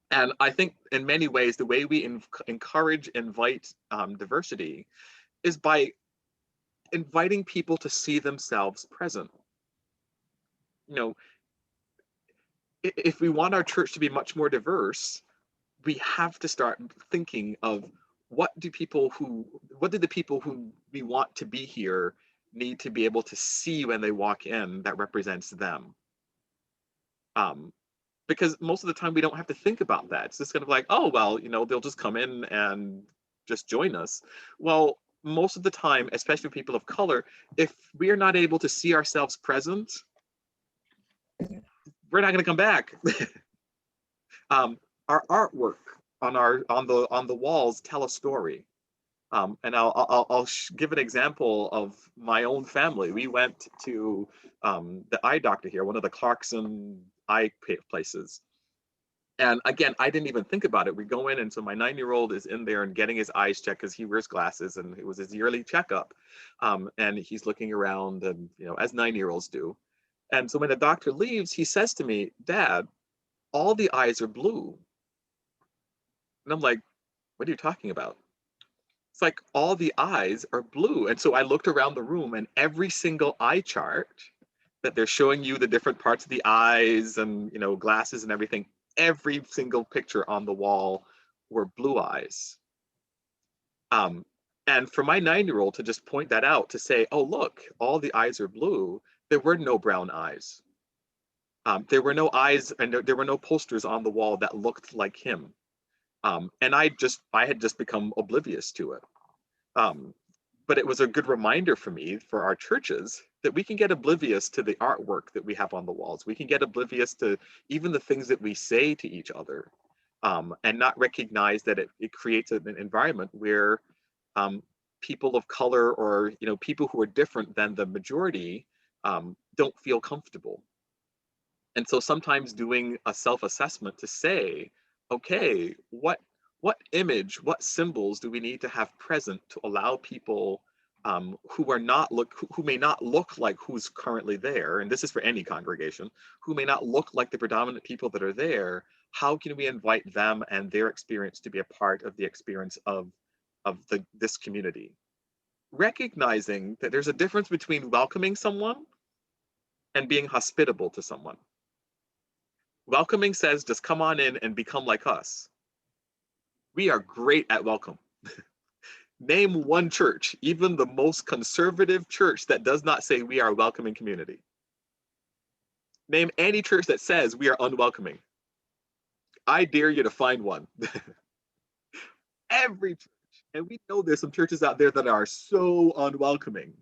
And I think in many ways, the way we invite diversity is by inviting people to see themselves present. If we want our church to be much more diverse, we have to start thinking of what do the people who we want to be here need to be able to see when they walk in that represents them. Because most of the time we don't have to think about that. It's just kind of like, oh, well, they'll just come in and just join us. Well, most of the time, especially people of color, if we are not able to see ourselves present, we're not going to come back. Our artwork on the walls tell a story. And I'll give an example of my own family. We went to the eye doctor here, one of the Clarkson eye places. And again, I didn't even think about it. We go in, and so my 9-year-old is in there and getting his eyes checked because he wears glasses, and it was his yearly checkup. And he's looking around, and as 9-year-olds do. And so when the doctor leaves, he says to me, "Dad, all the eyes are blue." And I'm like, "What are you talking about?" It's like all the eyes are blue. And so I looked around the room, and every single eye chart that they're showing you the different parts of the eyes and glasses and everything, every single picture on the wall were blue eyes. And for my 9-year-old to just point that out, to say, "Oh, look, all the eyes are blue," there were no brown eyes. There were no eyes, and there were no posters on the wall that looked like him. And I had just become oblivious to it. But it was a good reminder for me, for our churches, that we can get oblivious to the artwork that we have on the walls. We can get oblivious to even the things that we say to each other, and not recognize that it creates an environment where people of color, or people who are different than the majority, don't feel comfortable. And so sometimes doing a self-assessment to say, okay, what image, what symbols do we need to have present to allow people who may not look like who's currently there, and this is for any congregation, who may not look like the predominant people that are there, how can we invite them and their experience to be a part of the experience of this community? Recognizing that there's a difference between welcoming someone and being hospitable to someone. Welcoming says, just come on in and become like us. We are great at welcome. Name one church, even the most conservative church, that does not say we are a welcoming community. Name any church that says we are unwelcoming. I dare you to find one. Every church, and we know there's some churches out there that are so unwelcoming,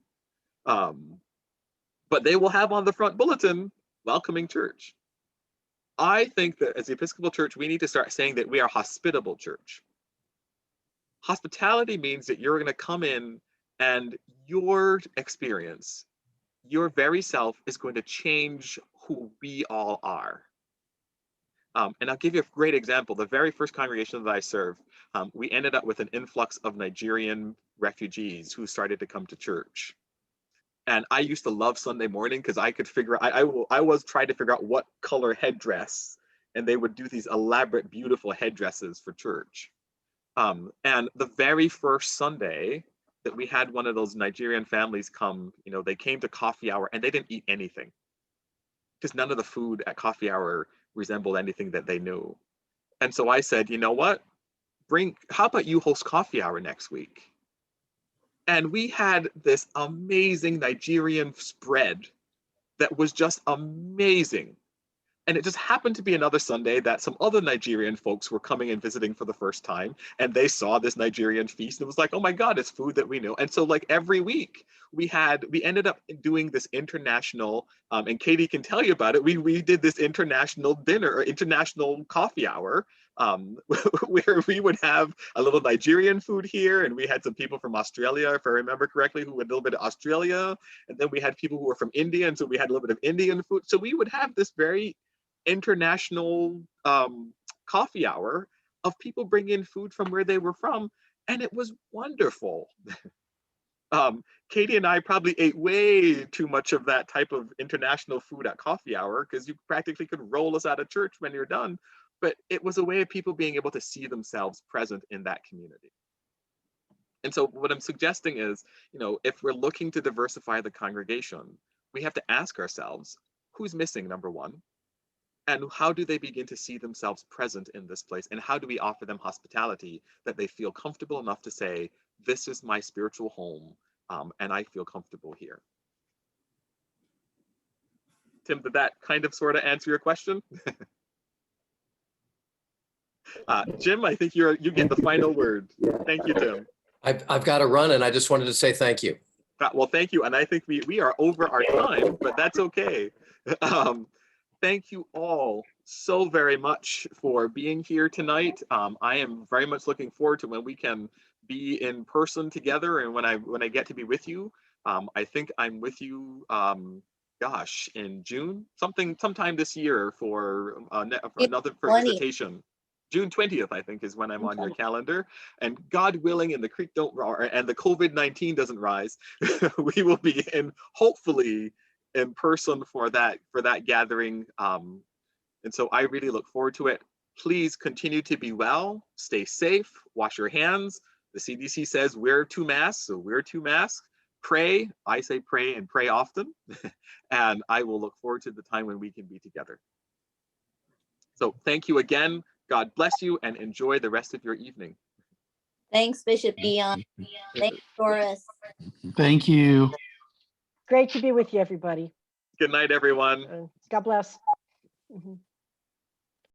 but they will have on the front bulletin, welcoming church. I think that as the Episcopal Church, we need to start saying that we are a hospitable church. Hospitality means that you're going to come in, and your experience, your very self, is going to change who we all are. And I'll give you a great example. The very first congregation that I served, we ended up with an influx of Nigerian refugees who started to come to church. And I used to love Sunday morning because I could I was trying to figure out what color headdress, and they would do these elaborate, beautiful headdresses for church. And the very first Sunday that we had one of those Nigerian families come, they came to coffee hour, and they didn't eat anything because none of the food at coffee hour resembled anything that they knew. And so I said, you know what? How about you host coffee hour next week? And we had this amazing Nigerian spread that was just amazing. And it just happened to be another Sunday that some other Nigerian folks were coming and visiting for the first time, and they saw this Nigerian feast. And it was like, oh my God, it's food that we know. And so like every week we ended up doing this international, and Katie can tell you about it. We did this international dinner, or international coffee hour, where we would have a little Nigerian food here, and we had some people from Australia, if I remember correctly, who had a little bit of Australia, and then we had people who were from India, and so we had a little bit of Indian food. So we would have this very international coffee hour of people bringing in food from where they were from, and it was wonderful. Katie and I probably ate way too much of that type of international food at coffee hour, because you practically could roll us out of church when you're done. But it was a way of people being able to see themselves present in that community. And so what I'm suggesting is, if we're looking to diversify the congregation, we have to ask ourselves, who's missing, number one? And how do they begin to see themselves present in this place? And how do we offer them hospitality that they feel comfortable enough to say, this is my spiritual home, and I feel comfortable here? Tim, did that kind of sort of answer your question? Jim, I think you get the final word. Thank you, Tim. I've got to run, and I just wanted to say thank you. Well, thank you. And I think we are over our time, but that's okay. Thank you all so very much for being here tonight. I am very much looking forward to when we can be in person together, and when I get to be with you. I think I'm with you, gosh, in June, sometime this year for another for 20th. visitation. June 20th, I think, is when I'm on your calendar. And God willing, and the creek don't roar, and the COVID-19 doesn't rise, we will be hopefully in person for that gathering. And so I really look forward to it. Please continue to be well, stay safe, wash your hands. The CDC says wear 2 masks, so wear 2 masks. Pray, I say pray and pray often. And I will look forward to the time when we can be together. So thank you again. God bless you and enjoy the rest of your evening. Thanks, Bishop Deon. Thanks, Doris. Thank you. Great to be with you, everybody. Good night, everyone. God bless. Mhm.